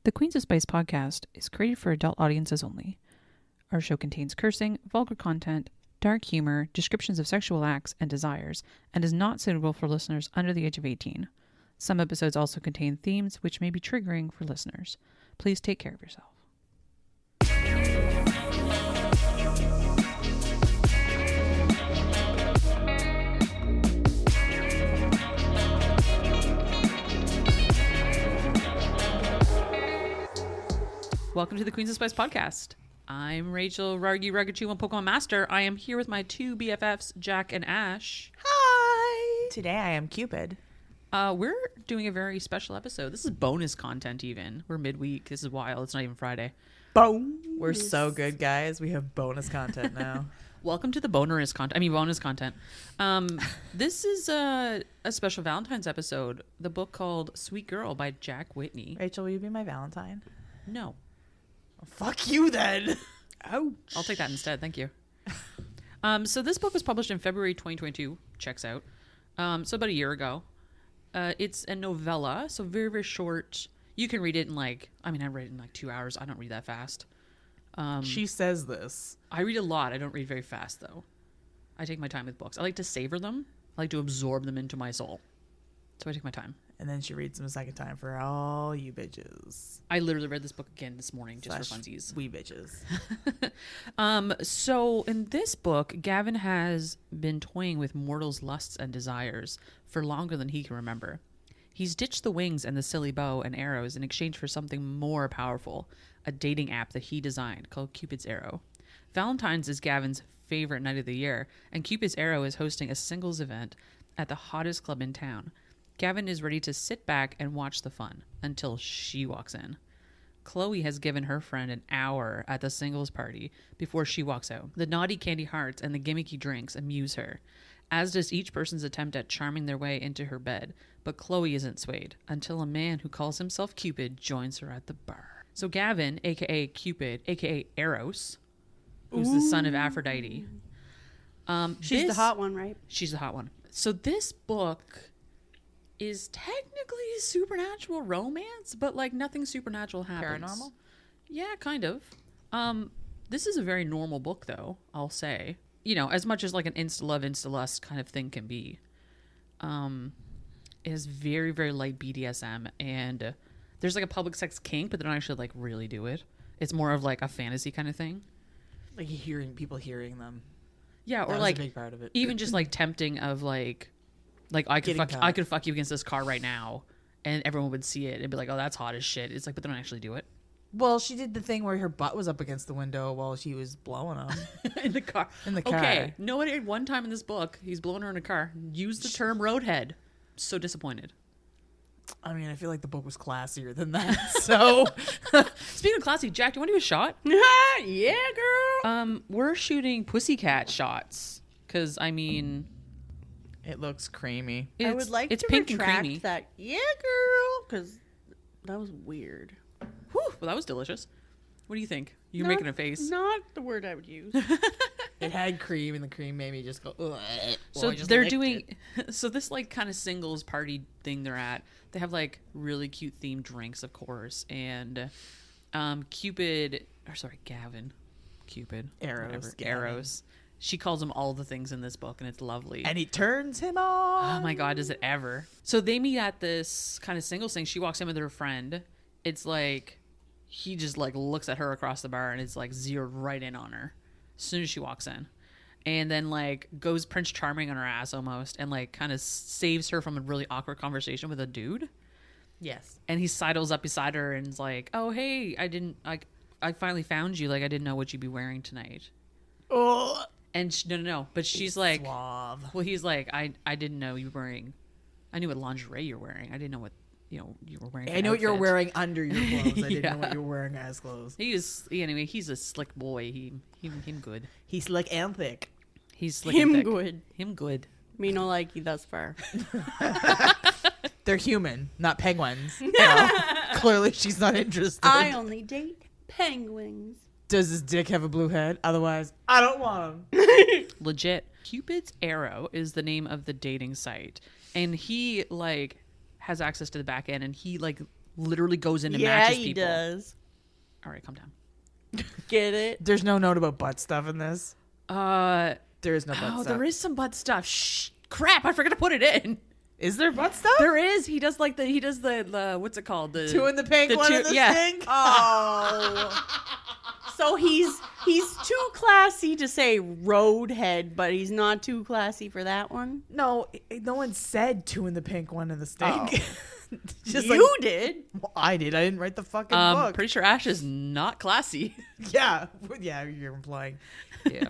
The Queens of Spice podcast is created for adult audiences only. Our show contains cursing, vulgar content, dark humor, descriptions of sexual acts and desires, and is not suitable for listeners under the age of 18. Some episodes also contain themes which may be triggering for listeners. Please take care of yourself. Welcome to the Queens of Spice podcast. I'm Rachel Rargy Ragachu, one Pokemon Master. I am here with my two BFFs, Jack and Ash. Hi! Today I am Cupid. We're doing a very special episode. This is bonus content even. We're midweek. This is wild. It's not even Friday. Bonus. We're so good, guys. We have bonus content now. Welcome to the bonus content. This is a special Valentine's episode. The book called Sweet Girl by Jack Whitney. Rachel, will you be my Valentine? No. Fuck you then. Ouch. I'll take that instead. Thank you. So this book was published in February 2022. Checks out. So about a year ago. It's a novella, so very, very short. You can read it in I read it in 2 hours. I don't read that fast. She says this. I read a lot. I don't read very fast, though. I take my time with books. I like to savor them. I like to absorb them into my soul. So I take my time. And then she reads them a second time for all you bitches. I literally read this book again this morning just for funsies. We bitches. So in this book, Gavin has been toying with mortals' lusts and desires for longer than he can remember. He's ditched the wings and the silly bow and arrows in exchange for something more powerful, a dating app that he designed called Cupid's Arrow. Valentine's is Gavin's favorite night of the year, and Cupid's Arrow is hosting a singles event at the hottest club in town. Gavin is ready to sit back and watch the fun until she walks in. Chloe has given her friend an hour at the singles party before she walks out. The naughty candy hearts and the gimmicky drinks amuse her, as does each person's attempt at charming their way into her bed. But Chloe isn't swayed until a man who calls himself Cupid joins her at the bar. So Gavin, aka Cupid, aka Eros, who's the son of Aphrodite. She's the hot one, right? She's the hot one. So this book is technically supernatural romance, but nothing supernatural happens. Paranormal? Yeah, kind of. This is a very normal book, though, I'll say. You know, as much as an insta-love, insta-lust kind of thing can be. It is very, very light BDSM, and there's a public sex kink, but they don't actually really do it. It's more of a fantasy kind of thing. People hearing them. Yeah, or a big part of it. even just tempting of I could fuck you against this car right now, and everyone would see it and be like, oh, that's hot as shit. It's but they don't actually do it. Well, she did the thing where her butt was up against the window while she was blowing him. In the car. Okay, nobody one time in this book, he's blowing her in a car, used the term roadhead. So disappointed. I mean, I feel like the book was classier than that, so. Speaking of classy, Jack, do you want to do a shot? Yeah, girl. We're shooting pussycat shots, because, It looks creamy. I would like it's to pink retract and creamy. that. Yeah, girl. Because that was weird. Whew, well, that was delicious. What do you think? You're making a face. Not the word I would use. It had cream, and the cream made me just go, ugh. So they're doing, so this kind of singles party thing they're at, they have really cute themed drinks, of course. And Gavin. Cupid. Eros. She calls him all the things in this book, and it's lovely. And he turns him on. Oh my God, does it ever. So they meet at this kind of singles thing. She walks in with her friend. It's he just looks at her across the bar and it's zeroed right in on her as soon as she walks in. And then goes Prince Charming on her ass almost, and kind of saves her from a really awkward conversation with a dude. Yes. And he sidles up beside her and is like, oh, hey, I finally found you. I didn't know what you'd be wearing tonight. Oh. And no. But she's suave. Well, he's I didn't know you were wearing, I knew what lingerie you're wearing. I didn't know what, you were wearing. I know what you're wearing under your clothes. I didn't know what you were wearing as clothes. Anyway, he's a slick boy. Him good. He's slick and thick. He's slick and thick. Him good. Me no like you thus far. They're human, not penguins. Clearly she's not interested. I only date penguins. Does his dick have a blue head? Otherwise, I don't want him. Legit. Cupid's Arrow is the name of the dating site. And he, has access to the back end, and he, literally goes in and Yeah, matches he people. does. All right, calm down. Get it? There's no note about butt stuff in this. There is no butt Oh, stuff. there is some butt stuff. Shh, crap! I forgot to put it in. Is there butt stuff? There is. He does the what's it called? The Two in the pink, one in the stink. Oh. So he's too classy to say roadhead, but he's not too classy for that one. No, no one said two in the pink, one in the stink. Just You did. Well, I did. I didn't write the fucking book. Pretty sure Ash is not classy. Yeah, you're implying. Yeah.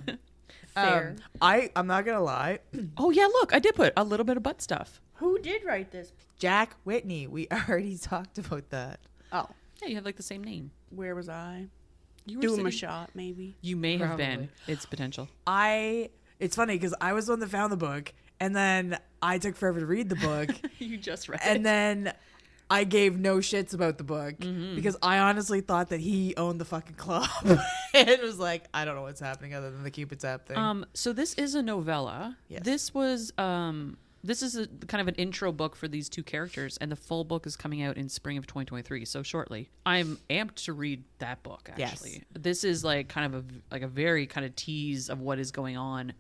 Fair. I'm not gonna lie. Oh yeah, look, I did put a little bit of butt stuff. Who did write this? Jack Whitney. We already talked about that. Oh, Yeah, you have like the same name. where was I? You Do him a sitting- shot, maybe. You may have Probably. been. It's potential. It's funny because I was the one that found the book, and then I took forever to read the book, You just read and then I gave no shits about the book because I honestly thought that he owned the fucking club. And it was like, I don't know what's happening other than the Cupid tap thing. So this is a novella. Yes. This is a kind of an intro book for these two characters, and the full book is coming out in spring of 2023, so shortly. I'm amped to read that book. Actually, Yes. This is like kind of a very kind of tease of what is going on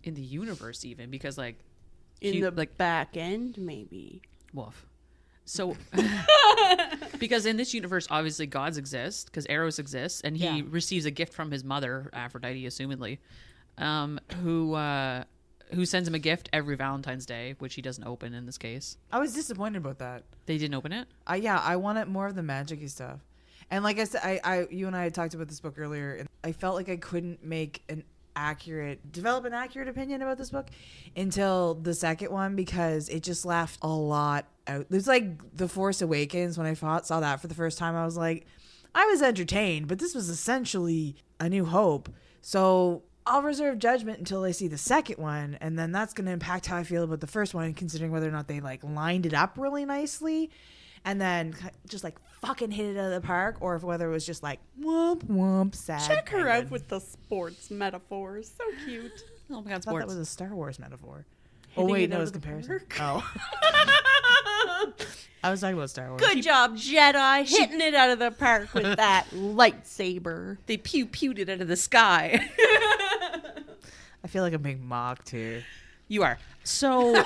in the universe, even because like In the back end, maybe. woof. So, because in this universe, obviously gods exist, because Eros exists, and he receives a gift from his mother, Aphrodite, assumedly, who sends him a gift every Valentine's Day, which he doesn't open in this case. I was disappointed about that. They didn't open it? I wanted more of the magic-y stuff. And like I said, you and I had talked about this book earlier, and I felt like I couldn't develop an accurate opinion about this book until the second one, because it just left a lot out. It's like The Force Awakens. When I saw that for the first time, I was like, I was entertained, but this was essentially A New Hope. So I'll reserve judgment until I see the second one, and then that's going to impact how I feel about the first one, considering whether or not they like lined it up really nicely and then just like fucking hit it out of the park, or if whether it was just like whoomp whoomp sad. Check her penguin. out with the sports metaphors. So cute. Oh my God, I thought that sports. was a Star Wars metaphor. Hitting Oh wait, it no, out it was of the comparison. park. Oh. I was talking about Star Wars. Good job, Jedi. Hitting it out of the park with that lightsaber. They pewed it out of the sky. I feel like I'm being mocked here. You are. So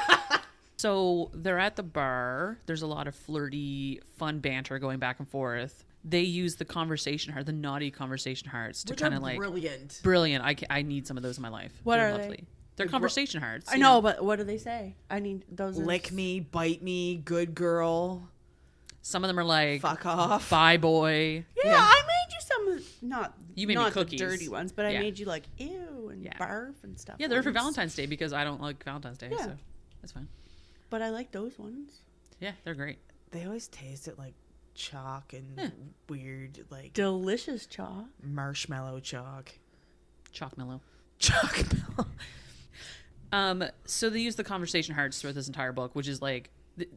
they're at the bar. There's a lot of flirty, fun banter going back and forth. They use the conversation heart, the naughty conversation hearts, to kind of like brilliant. I need some of those in my life. What They're are they? lovely. They're conversation hearts. I you know, but what do they say? I need those. Lick me, bite me, good girl, Some of them are like fuck off. bye boy. Yeah, I made you some. You made me not cookies. the dirty ones, but I Yeah. made you like ew and Yeah. barf and stuff. Yeah, they're for ones. Valentine's Day because I don't like Valentine's Day, Yeah. so that's fine. But I like those ones. Yeah, they're great. They always taste it like chalk and weird, like Delicious chalk. marshmallow chalk. Chalk mellow. Chalk. So they use the conversation hearts throughout this entire book, which is like,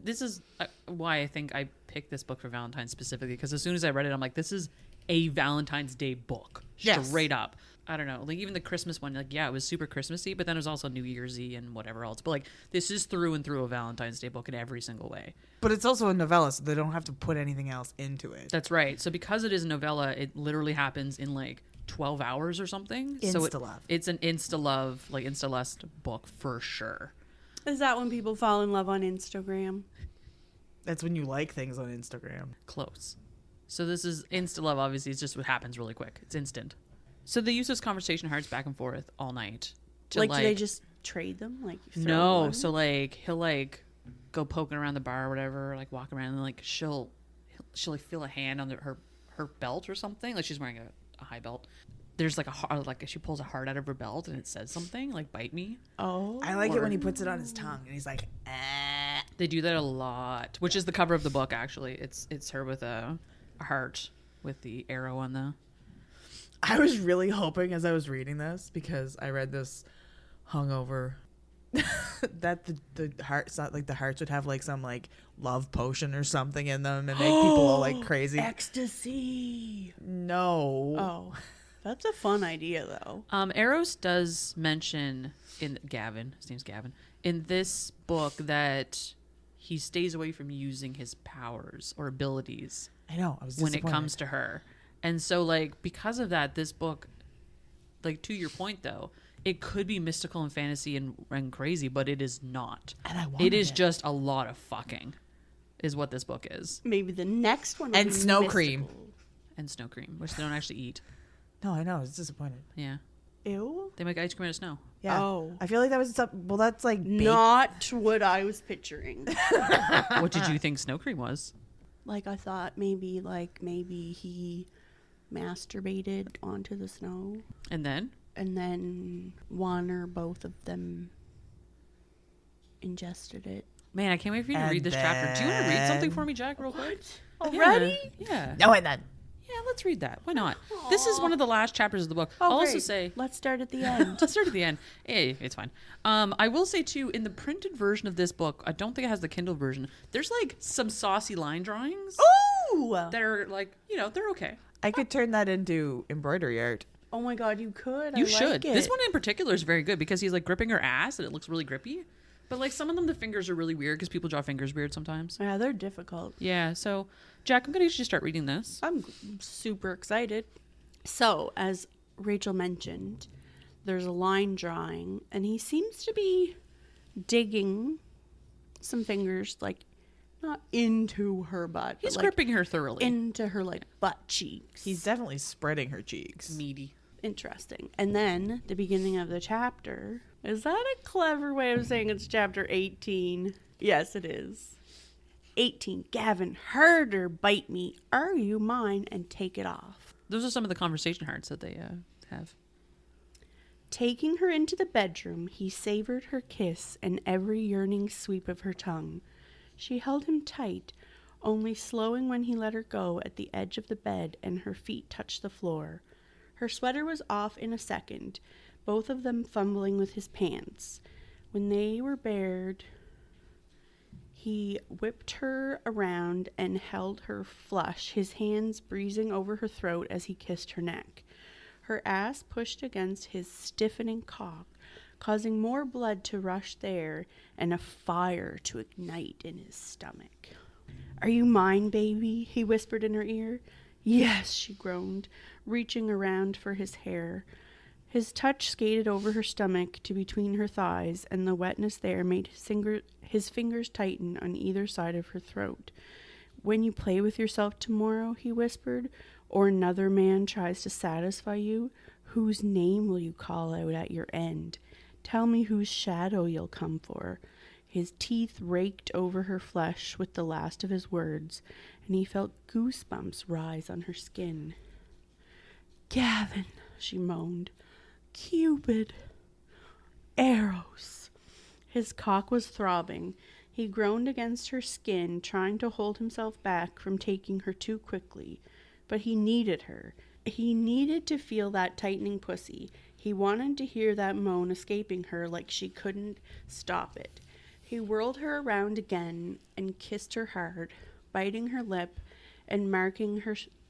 this is why I think I picked this book for Valentine's specifically, because as soon as I read it, I'm like, this is a Valentine's Day book. Yes. Straight up. I don't know. Like even the Christmas one, like, yeah, it was super Christmassy, but then it was also New Year's-y and whatever else. But like, this is through and through a Valentine's Day book in every single way. But it's also a novella, so they don't have to put anything else into it. That's right. So because it is a novella, it literally happens in like 12 hours or something. So Insta-love. it's an insta-love, like insta-lust book for sure. Is that when people fall in love on Instagram? That's when you like things on Instagram. Close. So this is insta-love, obviously. It's just what happens really quick. It's instant. So they use those conversation hearts back and forth all night. To Like, do they just trade them? Like, you throw No. one? So like, he'll like go poking around the bar or whatever, like walk around and like she'll like feel a hand on her belt or something. Like she's wearing a high belt. There's like a heart, like she pulls a heart out of her belt and it says something like "bite me." Oh, I like it when he puts it on his tongue and he's like, They do that a lot, which is the cover of the book. Actually, it's her with a heart with the arrow on the. I was really hoping as I was reading this, because I read this hungover, that the hearts, not like the hearts would have like some like love potion or something in them and make people all like crazy. ecstasy. No. Oh, that's a fun idea though. Eros does mention in Gavin, his name's Gavin, in this book that he stays away from using his powers or abilities I know. I was when it disappointed. comes to her. And so, like, because of that, this book, like, to your point, though, it could be mystical and fantasy and crazy, but it is not. And I It wanted is it. just a lot of fucking, is what this book is. Maybe the next one will And be snow mystical. cream. And snow cream, which they don't actually eat. No, I know. I was disappointed. Yeah. Ew. They make ice cream out of snow. Yeah. Oh. I feel like that was something. Well, that's like baked. Not what I was picturing. What did you think snow cream was? Like I thought maybe he masturbated onto the snow And then? and then one or both of them ingested it. Man, I can't wait for you to And read this chapter. Do you want to read something then- for me, Jack, real quick? Already? Yeah. No, and then. Yeah, let's read that. Why not? This is one of the last chapters of the book. Oh, I'll also great. say... Let's start at the end. Let's start at the end. Hey, it's fine. I will say, too, in the printed version of this book, I don't think it has the Kindle version, there's, like, some saucy line drawings Ooh! that are, like, you know, they're okay. I could turn that into embroidery art. Oh my god, you could. You I should. Like it. This one in particular is very good because he's, like, gripping her ass and it looks really grippy. But, like, some of them, the fingers are really weird because people draw fingers weird sometimes. Yeah, they're difficult. Yeah, so, Jack, I'm going to get you to start reading this. I'm super excited. So, as Rachel mentioned, there's a line drawing, and he seems to be digging some fingers, like, not into her butt, He's but, like, gripping her thoroughly. into her, like, butt cheeks. He's definitely spreading her cheeks. meaty. Interesting. And then, the beginning of the chapter, is that a clever way of saying it's chapter 18? Yes, it is. 18. Gavin heard her bite me. Are you mine? And take it off. Those are some of the conversation hearts that they have. Taking her into the bedroom, he savored her kiss and every yearning sweep of her tongue. She held him tight, only slowing when he let her go at the edge of the bed and her feet touched the floor. Her sweater was off in a second, both of them fumbling with his pants. When they were bared, he whipped her around and held her flush, his hands breezing over her throat as he kissed her neck. Her ass pushed against his stiffening cock, causing more blood to rush there and a fire to ignite in his stomach. "Are you mine, baby?" he whispered in her ear. "Yes," she groaned, reaching around for his hair. His touch skated over her stomach to between her thighs, and the wetness there made his fingers tighten on either side of her throat. "When you play with yourself tomorrow," he whispered, "or another man tries to satisfy you, whose name will you call out at your end? Tell me whose shadow you'll come for." His teeth raked over her flesh with the last of his words, and he felt goosebumps rise on her skin. "Gavin," she moaned. "Cupid. Arrows." His cock was throbbing. He groaned against her skin, trying to hold himself back from taking her too quickly. But he needed her. He needed to feel that tightening pussy. He wanted to hear that moan escaping her like she couldn't stop it. He whirled her around again and kissed her hard, biting her lip and marking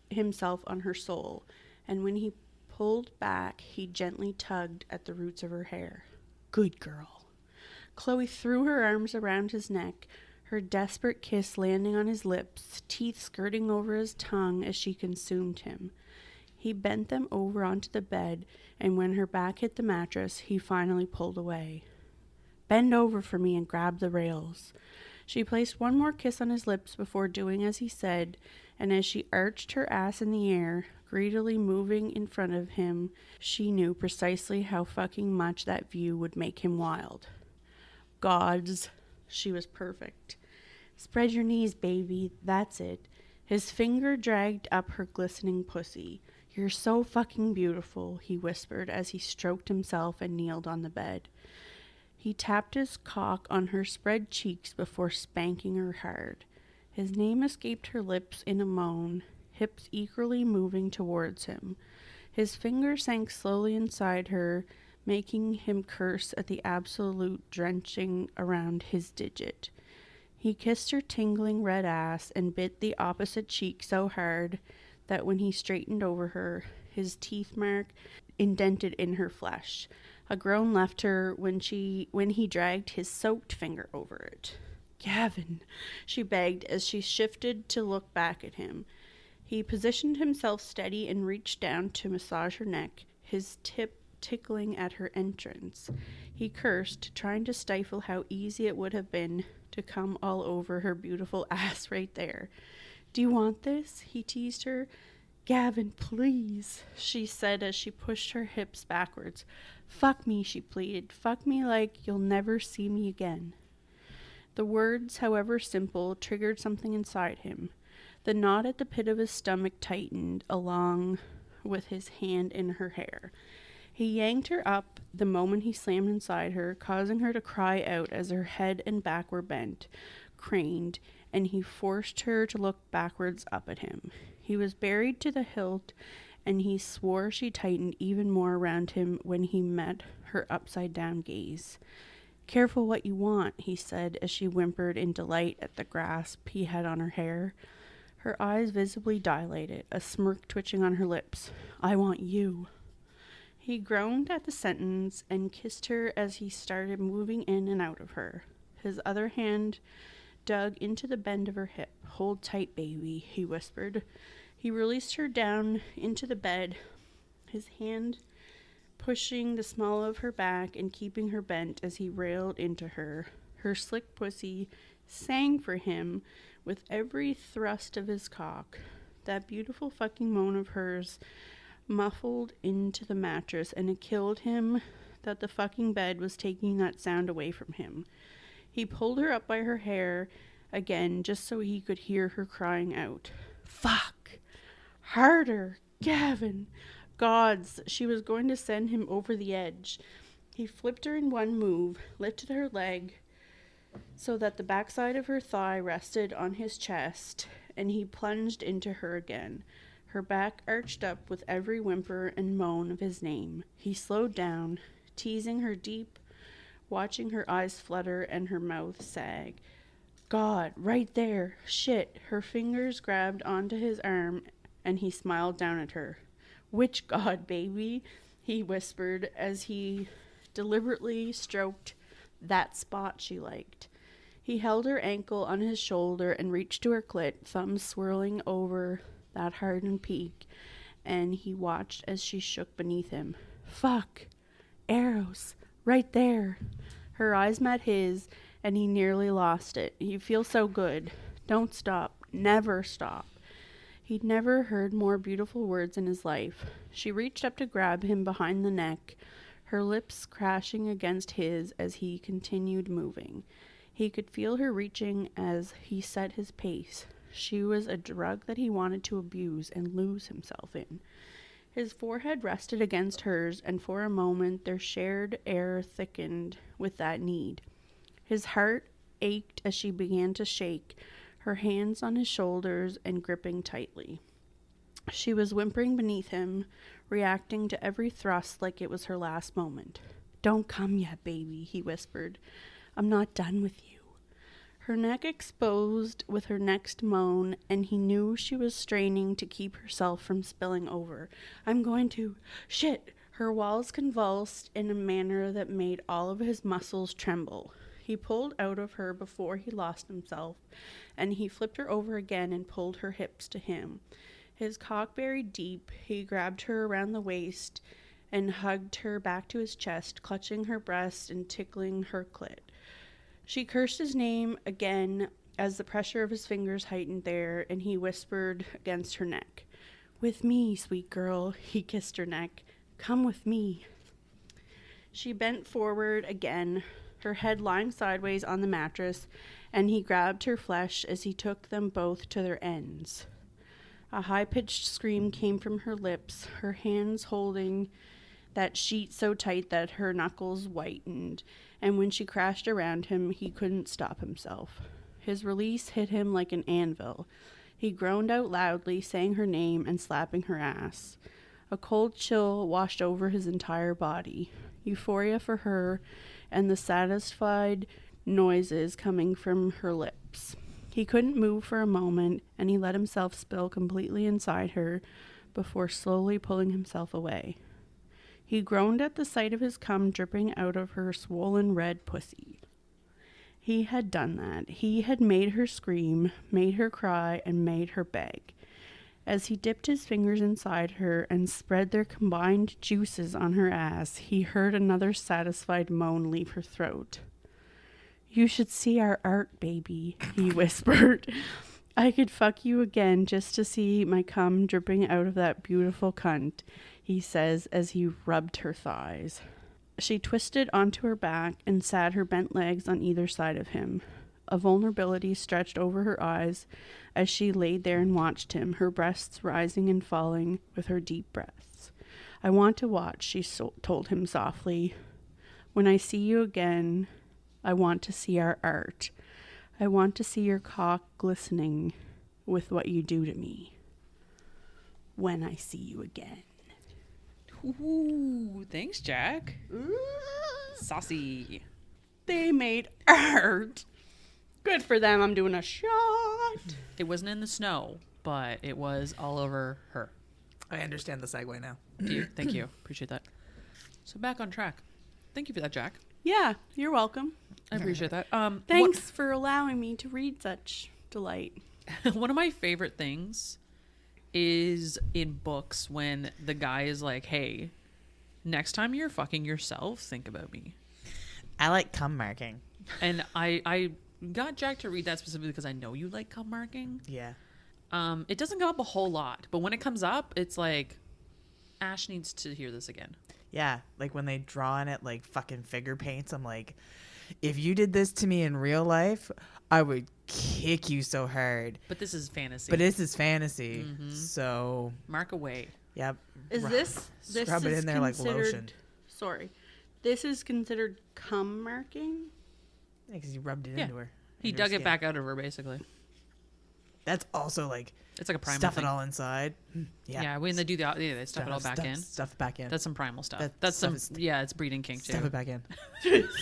himself on her soul. And when he pulled back, he gently tugged at the roots of her hair. "Good girl." Chloe threw her arms around his neck, her desperate kiss landing on his lips, teeth skirting over his tongue as she consumed him. He bent them over onto the bed, and when her back hit the mattress, he finally pulled away. "Bend over for me and grab the rails." She placed one more kiss on his lips before doing as he said, and as she arched her ass in the air, greedily moving in front of him, she knew precisely how fucking much that view would make him wild. Gods, she was perfect. "Spread your knees, baby, that's it." His finger dragged up her glistening pussy. "You're so fucking beautiful," he whispered as he stroked himself and kneeled on the bed. He tapped his cock on her spread cheeks before spanking her hard. His name escaped her lips in a moan, hips eagerly moving towards him. His finger sank slowly inside her, making him curse at the absolute drenching around his digit. He kissed her tingling red ass and bit the opposite cheek so hard that when he straightened over her, his teeth mark indented in her flesh. A groan left her when he dragged his soaked finger over it. Gavin, she begged as she shifted to look back at him. He positioned himself steady and reached down to massage her neck, his tip tickling at her entrance. He cursed, trying to stifle how easy it would have been to come all over her beautiful ass right there. Do you want this? He teased her. Gavin, please, she said as she pushed her hips backwards. Fuck me, she pleaded. Fuck me like you'll never see me again. The words, however simple, triggered something inside him. The knot at the pit of his stomach tightened along with his hand in her hair. He yanked her up the moment he slammed inside her, causing her to cry out as her head and back were bent, craned, and he forced her to look backwards up at him. He was buried to the hilt, and he swore she tightened even more around him when he met her upside-down gaze. Careful what you want, he said as she whimpered in delight at the grasp he had on her hair. Her eyes visibly dilated, a smirk twitching on her lips. I want you. He groaned at the sentence and kissed her as he started moving in and out of her. His other hand dug into the bend of her hip. Hold tight, baby, he whispered. He released her down into the bed, his hand pushing the small of her back and keeping her bent as he railed into her. Her slick pussy sang for him with every thrust of his cock. That beautiful fucking moan of hers muffled into the mattress, and it killed him that the fucking bed was taking that sound away from him. He pulled her up by her hair again just so he could hear her crying out. Fuck! Harder! Gavin! Gods, she was going to send him over the edge. He flipped her in one move, lifted her leg so that the backside of her thigh rested on his chest, and he plunged into her again. Her back arched up with every whimper and moan of his name. He slowed down, teasing her deep, watching her eyes flutter and her mouth sag. God, right there. Shit. Her fingers grabbed onto his arm, and he smiled down at her. Which god, baby? He whispered as he deliberately stroked that spot she liked. He held her ankle on his shoulder and reached to her clit, thumbs swirling over that hardened peak, and he watched as she shook beneath him. Fuck. Arrows. Right there. Her eyes met his, and he nearly lost it. You feel so good. Don't stop. Never stop. He'd never heard more beautiful words in his life. She reached up to grab him behind the neck, her lips crashing against his as he continued moving. He could feel her reaching as he set his pace. She was a drug that he wanted to abuse and lose himself in. His forehead rested against hers, and for a moment their shared air thickened with that need. His heart ached as she began to shake, her hands on his shoulders and gripping tightly. She was whimpering beneath him, reacting to every thrust like it was her last moment. Don't come yet, baby, he whispered. I'm not done with you. Her neck exposed with her next moan, and he knew she was straining to keep herself from spilling over. I'm going to... Shit! Her walls convulsed in a manner that made all of his muscles tremble. He pulled out of her before he lost himself, and he flipped her over again and pulled her hips to him. His cock buried deep, he grabbed her around the waist and hugged her back to his chest, clutching her breast and tickling her clit. She cursed his name again as the pressure of his fingers heightened there, and he whispered against her neck. With me, sweet girl, he kissed her neck. Come with me. She bent forward again, her head lying sideways on the mattress, and he grabbed her flesh as he took them both to their ends. A high-pitched scream came from her lips, her hands holding that sheet so tight that her knuckles whitened, and when she crashed around him, he couldn't stop himself. His release hit him like an anvil. He groaned out loudly, saying her name and slapping her ass. A cold chill washed over his entire body. Euphoria for her, and the satisfied noises coming from her lips. He couldn't move for a moment, and he let himself spill completely inside her before slowly pulling himself away. He groaned at the sight of his cum dripping out of her swollen red pussy. He had done that. He had made her scream, made her cry, and made her beg. As he dipped his fingers inside her and spread their combined juices on her ass, he heard another satisfied moan leave her throat. "You should see our art, baby," he whispered. "I could fuck you again just to see my cum dripping out of that beautiful cunt," he says as he rubbed her thighs. She twisted onto her back and sat her bent legs on either side of him. A vulnerability stretched over her eyes as she laid there and watched him, her breasts rising and falling with her deep breaths. "I want to watch," she told him softly. "When I see you again, I want to see our art. I want to see your cock glistening with what you do to me. When I see you again." Ooh, thanks, Jack. Saucy. They made art. Good for them. I'm doing a shot. It wasn't in the snow, but it was all over her. I understand the segue now. Thank you. Appreciate that. So back on track. Thank you for that, Jack. Yeah, you're welcome. I appreciate that. Thanks for allowing me to read such delight. One of my favorite things is in books when the guy is like, "Hey, next time you're fucking yourself, think about me." I like cum marking. And I got Jack to read that specifically because I know you like cum marking. Yeah. It doesn't come up a whole lot, but when it comes up, it's like, Ash needs to hear this again. Yeah, like when they draw on it like fucking figure paints, I'm like, if you did this to me in real life, I would kick you so hard. But this is fantasy. But this is fantasy, so Mark away. yep. Is this Scrub it is in there like considered- lotion. Sorry. This is considered cum marking? Yeah, because you rubbed it Yeah. into her. He into her dug it skin. back out of her, basically. That's also like It's like a primal stuff thing. it all inside. Yeah. Yeah, when they do they stuff it all back in. Stuff it back in. That's some primal stuff. That That's some, stuff is- it's breeding kink too. Stuff it back in.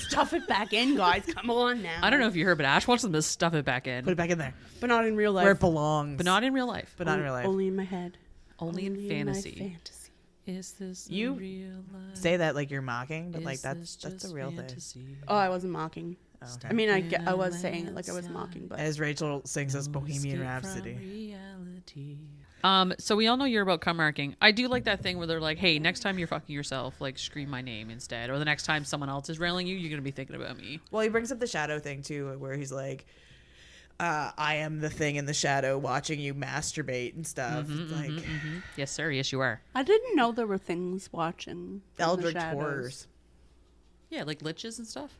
Stuff it back in, guys. Come on now. I don't know if you heard, but Ash wants them to stuff it back in. Put it back in there. But not in real life. Where it belongs. But not in real life. But not in real life. Only in my head. Only in my fantasy. fantasy. Is this You real life? Say that like you're mocking, but like Is that's this a just real thing. fantasy? Oh, I wasn't mocking. Oh, okay. I mean, I was saying it like I was mocking, but As Rachel sings us Bohemian Escape Rhapsody. from reality. So we all know you're about cum marking. I do like that thing where they're like, "Hey, next time you're fucking yourself, like scream my name instead." Or the next time someone else is railing you, you're gonna be thinking about me. Well, he brings up the shadow thing too, where he's like, I am the thing in the shadow watching you masturbate and stuff. It's like Yes, sir. Yes, you are. I didn't know there were things watching. from the eldritch shadows. horrors. Yeah, like liches and stuff.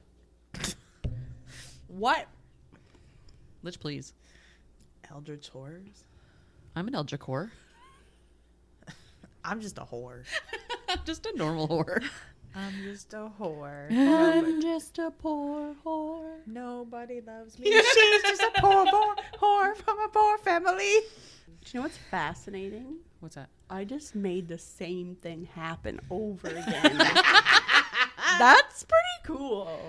What? Lich, please. Eldritch horrors? I'm an eldritch whore. I'm just a whore. I'm just a normal whore. I'm just a whore. I'm just a poor whore. Nobody loves me. She's just a poor whore from a poor family. Do you know what's fascinating? What's that? I just made the same thing happen over again. That's pretty cool.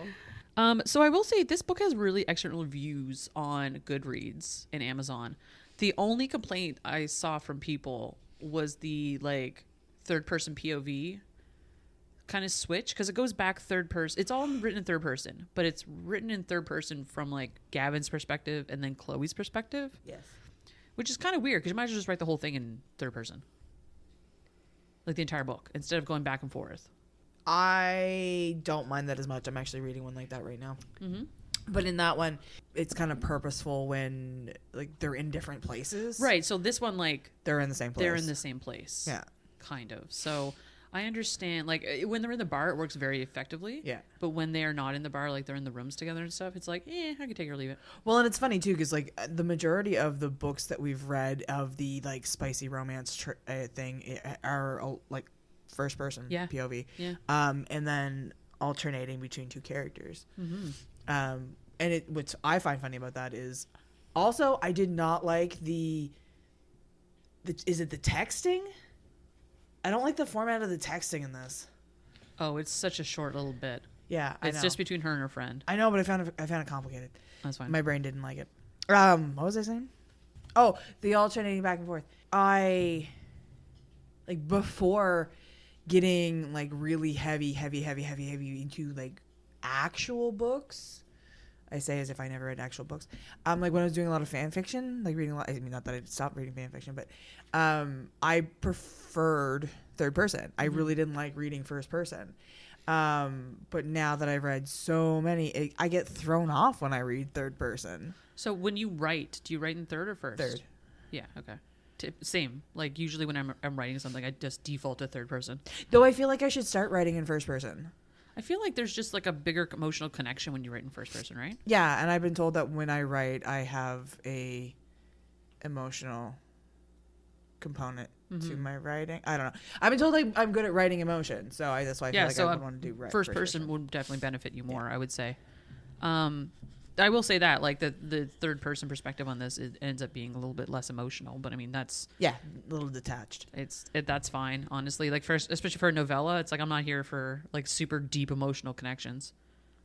So I will say this book has really excellent reviews on Goodreads and Amazon. The only complaint I saw from people was the like third person POV kind of switch, because it goes back third person. It's all written in third person, but it's written in third person from like Gavin's perspective and then Chloe's perspective, Yes. which is kind of weird because you might as well just write the whole thing in third person, like the entire book, instead of going back and forth. I don't mind that as much. I'm actually reading one like that right now. Mm-hmm. But in that one, it's kind of purposeful when like they're in different places. Right. So this one, like, They're in the same place. they're in the same place. Yeah. Kind of. So I understand, like, when they're in the bar, it works very effectively. Yeah. But when they are not in the bar, like they're in the rooms together and stuff, it's like, I could take it or leave it. Well, and it's funny too because like the majority of the books that we've read of the like spicy romance thing are like first person Yeah. POV. Yeah. And then alternating between two characters. Mm-hmm. And what I find funny about that is also I did not like the is it the texting? I don't like the format of the texting in this. Oh, it's such a short little bit. Yeah, I It's know. just between her and her friend. I know, but I found it complicated. That's fine. My brain didn't like it. What was I saying? Oh, the alternating back and forth. I like before getting like really heavy into like actual books. I say as if I never read actual books. Like when I was doing a lot of fan fiction, like reading a lot. I mean, not that I stopped reading fan fiction, but I preferred third person. I really didn't like reading first person. But now that I've read so many, I get thrown off when I read third person. So when you write, do you write in third or first? Third. Yeah. Okay. Same. Like usually when I'm writing something, I just default to third person. Though I feel like I should start writing in first person. I feel like there's just like a bigger emotional connection when you write in first person, right? Yeah, and I've been told that when I write, I have a emotional component to my writing. I don't know. I've been told I'm good at writing emotion, so that's why I feel like I would want to do first person would definitely benefit you more, I would say. I will say that like the third person perspective on this, it ends up being a little bit less emotional, but I mean that's a little detached. That's fine, honestly. Like first, especially for a novella, it's like I'm not here for like super deep emotional connections.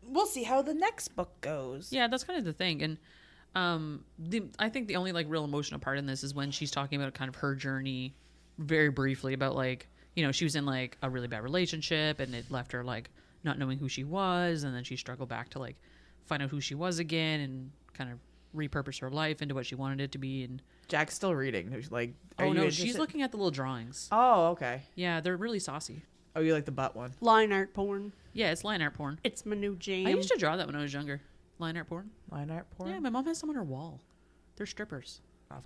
We'll see how the next book goes. Yeah, that's kind of the thing. And I think the only like real emotional part in this is when she's talking about kind of her journey very briefly about like, you know, she was in like a really bad relationship and it left her like not knowing who she was, and then she struggled back to like find out who she was again and kind of repurpose her life into what she wanted it to be. And Jack's still reading. Like, she's looking at the little drawings. Oh, okay. Yeah, they're really saucy. Oh, you like the butt one? Line art porn. Yeah, it's line art porn. It's my new jam. I used to draw that when I was younger. Line art porn. Line art porn? Yeah, my mom has some on her wall. They're strippers.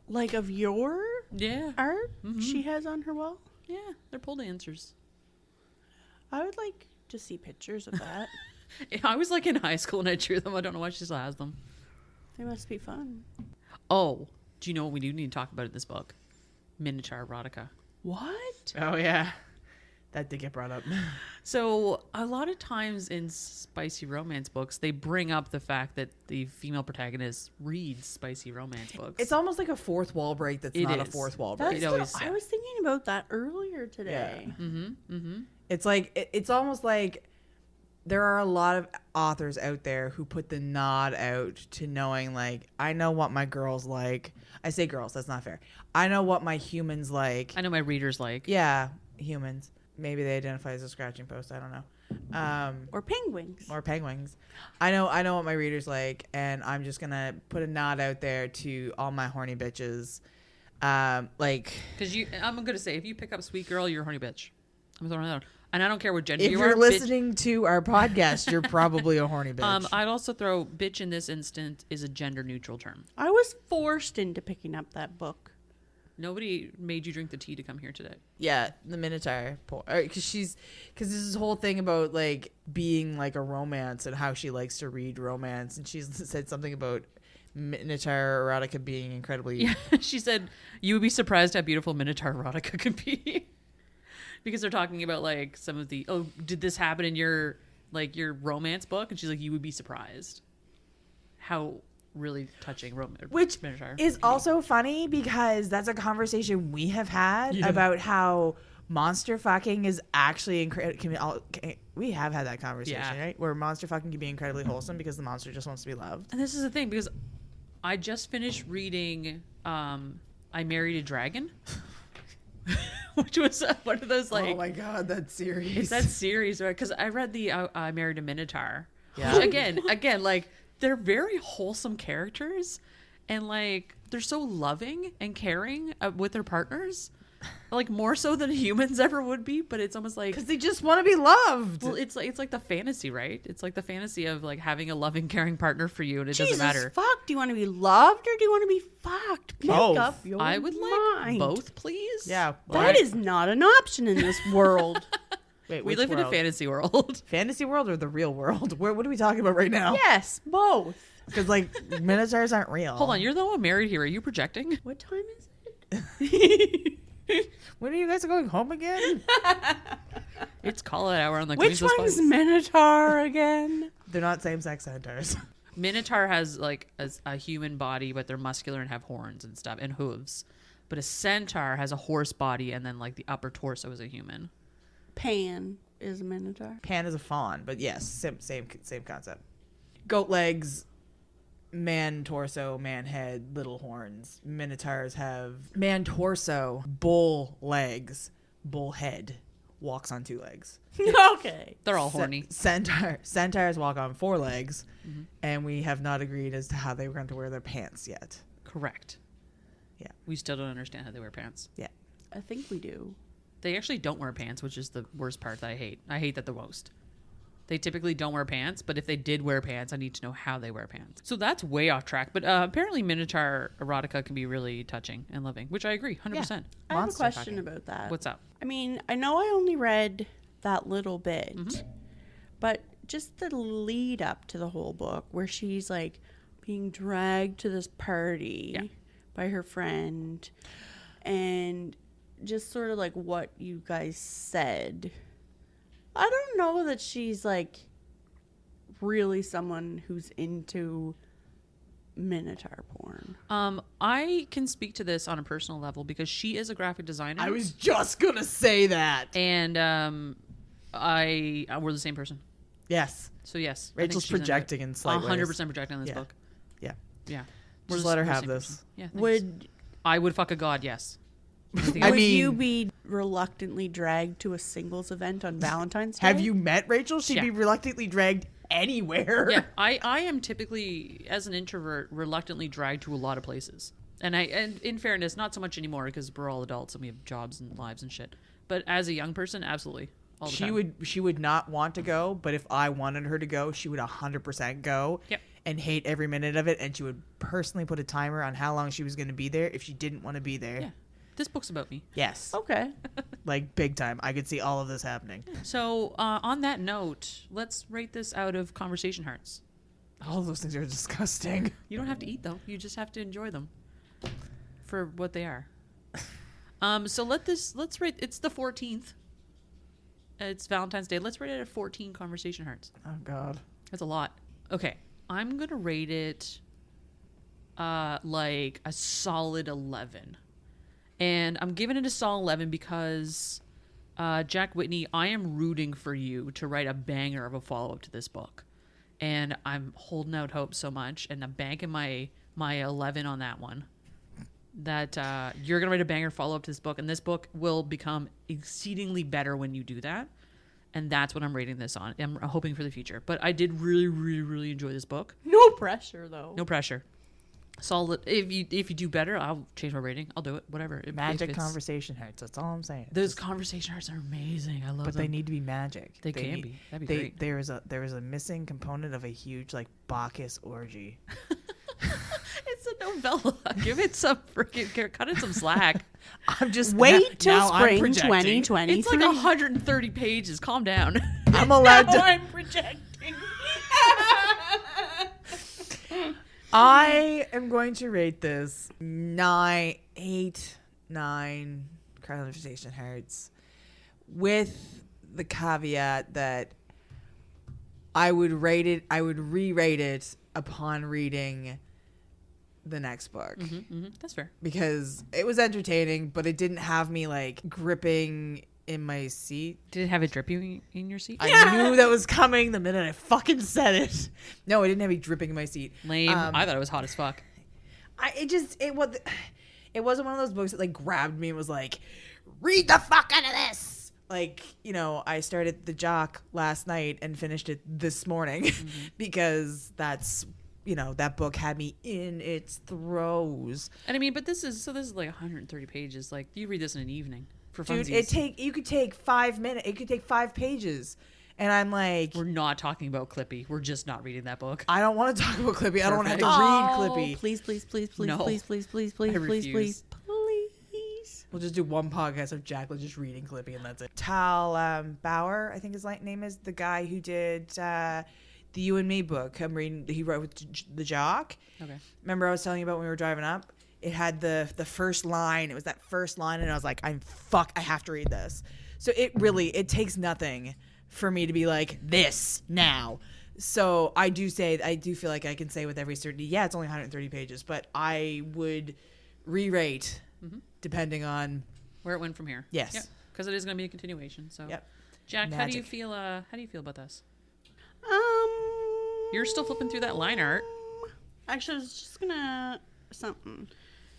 Like of your Yeah. art she has on her wall? Yeah, they're pole dancers. I would like to see pictures of that. I was like in high school and I drew them. I don't know why she still has them. They must be fun. Oh, do you know what we do need to talk about in this book? Minotaur erotica. What? Oh, yeah. That did get brought up. So a lot of times in spicy romance books, they bring up the fact that the female protagonist reads spicy romance books. It's almost like a fourth wall break that's not a fourth wall break. I was thinking about that earlier today. Yeah. It's like, it's almost like there are a lot of authors out there who put the nod out to knowing, like, I know what my girls like. I say girls, that's not fair. I know what my humans like. I know my readers like. Yeah, humans. Maybe they identify as a scratching post. I don't know. Or penguins. Or penguins. I know what my readers like, and I'm just gonna put a nod out there to all my horny bitches. Like, because I'm gonna say, if you pick up Sweet Girl, you're a horny bitch. I'm throwing that out. And I don't care what gender if you are. If you're listening to our podcast, you're probably a horny bitch. I'd also throw bitch in this instant is a gender neutral term. I was forced into picking up that book. Nobody made you drink the tea to come here today. Yeah, the Minotaur, because this is whole thing about like being like a romance and how she likes to read romance, and she's said something about Minotaur erotica being incredibly. Yeah, she said you would be surprised how beautiful Minotaur erotica can be, because they're talking about like some of the did this happen in your romance book, and she's like you would be surprised how really touching which Minotaur is also funny because that's a conversation we have had about how monster fucking is actually incredible. We have had that conversation, right? Where monster fucking can be incredibly wholesome because the monster just wants to be loved. And this is the thing, because I just finished reading I Married a Dragon, which was one of those like, oh my god, that series. It's that series, right? Because I read the I Married a Minotaur. Yeah. Again, like they're very wholesome characters, and like they're so loving and caring with their partners, like more so than humans ever would be. But it's almost like because they just want to be loved. Well, it's like the fantasy, right? It's like the fantasy of like having a loving, caring partner for you, and it Jesus doesn't matter. Fuck, do you want to be loved or do you want to be fucked? Make Both. up your I would mind. like both, please. Yeah, that is not an option in this world. Wait, we live in a fantasy world. Fantasy world or the real world? What are we talking about right now? Yes, both. Because like minotaurs aren't real. Hold on, you're the one married here. Are you projecting? What time is it? When are you guys going home again? It's call it hour on the Which Queen's one's Spice. Minotaur again? They're not same-sex centaurs. Minotaur has like a human body, but they're muscular and have horns and stuff and hooves. But a centaur has a horse body and then like the upper torso is a human. Pan is a Minotaur. Pan is a fawn, but yes, same concept. Goat legs, man torso, man head, little horns. Minotaurs have man torso, bull legs, bull head, walks on 2 legs. Okay. They're all horny. Centaurs walk on 4 legs, and we have not agreed as to how they were going to wear their pants yet. Correct. Yeah. We still don't understand how they wear pants. Yeah. I think we do. They actually don't wear pants, which is the worst part that I hate. I hate that the most. They typically don't wear pants, but if they did wear pants, I need to know how they wear pants. So that's way off track. But apparently Minotaur erotica can be really touching and loving, which I agree, 100%. I have a Monster question fucking. about that. What's up? I mean, I know I only read that little bit, but just the lead up to the whole book where she's like being dragged to this party by her friend and just sort of like what you guys said. I don't know that she's like really someone who's into Minotaur porn. I can speak to this on a personal level because she is a graphic designer. I was just going to say that. And we're the same person. Yes. So yes. I think Rachel's she's into projecting it. in slight 100% ways. projecting on this Yeah. book. Yeah. Yeah. Just let her we're the have same this. person. Yeah. thanks. Would I would fuck a god, yes. I would mean- you be reluctantly dragged to a singles event on Valentine's Day? Have you met Rachel? She'd Yeah. be reluctantly dragged anywhere. Yeah, I am typically, as an introvert, reluctantly dragged to a lot of places. And in fairness, not so much anymore because we're all adults and we have jobs and lives and shit. But as a young person, absolutely. All the time. She would not want to go, but if I wanted her to go, she would 100% go. Yep. And hate every minute of it, and she would personally put a timer on how long she was going to be there if she didn't want to be there. Yeah. This book's about me. Yes. Okay. Like big time. I could see all of this happening. So, on that note, let's rate this out of conversation hearts. All of those things are disgusting. You don't have to eat them. You just have to enjoy them for what they are. So let's rate, it's the 14th. It's Valentine's Day. Let's rate it at 14 conversation hearts. Oh God. That's a lot. Okay. I'm going to rate it like a solid 11. And I'm giving it a solid 11 because Jack Whitney, I am rooting for you to write a banger of a follow-up to this book. And I'm holding out hope so much, and I'm banking my 11 on that one. That you're going to write a banger follow-up to this book, and this book will become exceedingly better when you do that. And that's what I'm rating this on. I'm hoping for the future. But I did really, really, really enjoy this book. No pressure, though. No pressure. Solid. If you do better, I'll change my rating. I'll do it. Whatever. Magic conversation hearts. That's all I'm saying. Those conversation hearts are amazing. I love But them. they need to be magic. They can need- be. That'd be great. There is a missing component of a huge like Bacchus orgy. It's a novella. Give it some freaking. Cut it some slack. I'm just Wait till now I'm spring projecting. 2023. It's like 130 pages. Calm down. I'm allowed to. I'm projecting. I am going to rate this 9 conversation hearts, with the caveat that I would re-rate it upon reading the next book. That's fair. Because it was entertaining, but it didn't have me like gripping in my seat. Did it have it dripping in your seat? I knew that was coming the minute I fucking said it. No, it didn't have me dripping in my seat. Lame. I thought it was hot as fuck. It wasn't one of those books that like grabbed me and was like, read the fuck out of this. Like, you know, I started The Jock last night and finished it this morning because that's, you know, that book had me in its throes. And I mean, but this is like 130 pages. Like, you read this in an evening for Dude, funsies. you could take 5 minutes. It could take 5 pages. And I'm like, We're not talking about Clippy. We're just not reading that book. I don't want to talk about Clippy. I don't want to have to Perfect. read Oh, Clippy. please, please, please, please, No. please, please, please, please, I please, refuse. please, please. We'll just do one podcast of Jack just reading Clippy, and that's it. Tal Bauer, I think his name is, the guy who did the You and Me book. I'm reading. He wrote with The Jock. Okay. Remember I was telling you about when we were driving up? It had the first line. It was that first line, and I was like, I have to read this. So it takes nothing for me to be like this now. So I do feel like I can say with every certainty, yeah, it's only 130 pages, but I would re-rate depending on Where it went from here. Yes. Yep. Because it is going to be a continuation. So, Yep. Jack, how do you Magic. feel? How do you feel about this? Um, You're still flipping through that line art. Actually, I was just gonna something.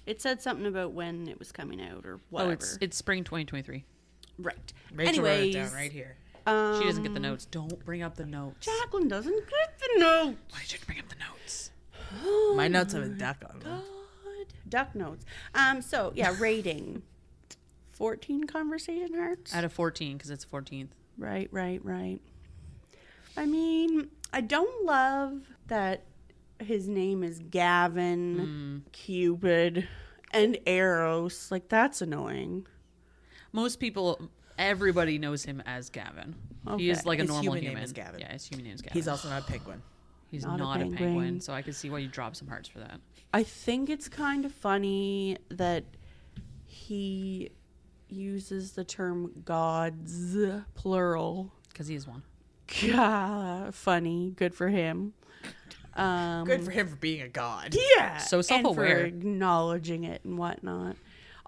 It said something about when it was coming out or whatever. Oh, it's spring 2023. Right. Rachel wrote it Anyways, down right here. She doesn't get the notes. Don't bring up the notes. Jacqueline doesn't get the notes. Why did you bring up the notes? My notes have a duck on them. God. Duck notes. So yeah, rating. 14 conversation hearts. Out of 14, because it's 14th. Right. I mean, I don't love that his name is Gavin, Cupid, and Eros. Like, that's annoying. Most people, everybody knows him as Gavin. He is Okay. like a His normal human human. name is Gavin. Yeah, his human name is Gavin. He's also not a penguin. He's not not, a a penguin, penguin. so I can see why you dropped some hearts for that. I think it's kind of funny that he uses the term gods, plural. Because he is one. Funny. Good for him. Good for him for being a god. Yeah. So And for self-aware. acknowledging it and whatnot.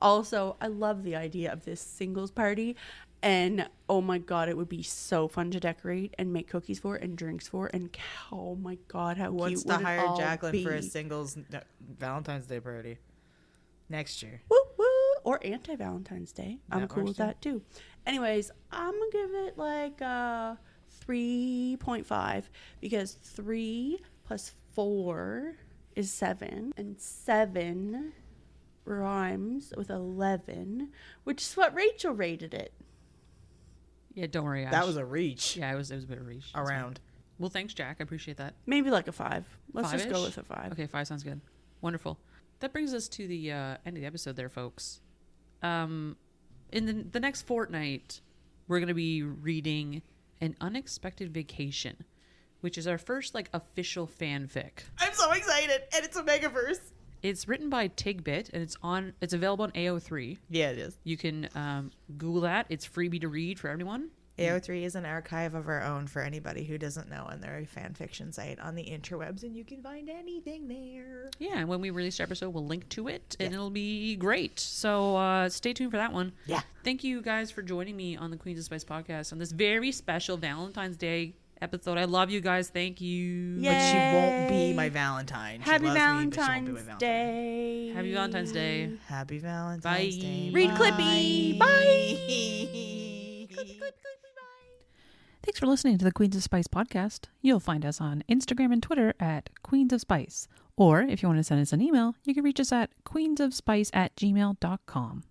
Also, I love the idea of this singles party. And oh my God, it would be so fun to decorate and make cookies for and drinks for. And oh my God, how What's cute to would it hire all Jacqueline for a be? singles Valentine's Day party next year? Woo woo. Or anti-Valentine's Day. I'm That cool works with too. that too. Anyways, I'm going to give it like 3.5 because 3 plus 4 is 7. And 7 rhymes with 11, which is what Rachel rated it. Yeah, don't worry, Ash. That was a reach Yeah, it was a bit of a reach. That's fine. around. Well, thanks, Jack. I appreciate that. Maybe like a 5. Let's just go Five-ish? with a 5. Okay, 5 sounds good. Wonderful. That brings us to the end of the episode there, folks. In the next fortnight, we're going to be reading An Unexpected Vacation, which is our first, like, official fanfic. I'm so excited, and it's a megaverse. It's written by Tigbit, and it's available on AO3. Yeah, it is. You can Google that. It's freebie to read for everyone. AO3 is an archive of our own for anybody who doesn't know, and they're a fan fiction site on the interwebs, and you can find anything there. Yeah, and when we release our episode, we'll link to it, and it'll be great. So stay tuned for that one. Yeah. Thank you guys for joining me on the Queens of Spice podcast on this very special Valentine's Day episode. I love you guys. Thank you. Yeah. But she won't be my Valentine. She Happy loves me, but she won't be my Valentine's Valentine. Day. Happy Valentine's Day. Happy Valentine's Bye. Day. Read Clippy. Bye. Thanks for listening to the Queens of Spice podcast. You'll find us on Instagram and Twitter at Queens of Spice. Or if you want to send us an email, you can reach us at queensofspice@gmail.com.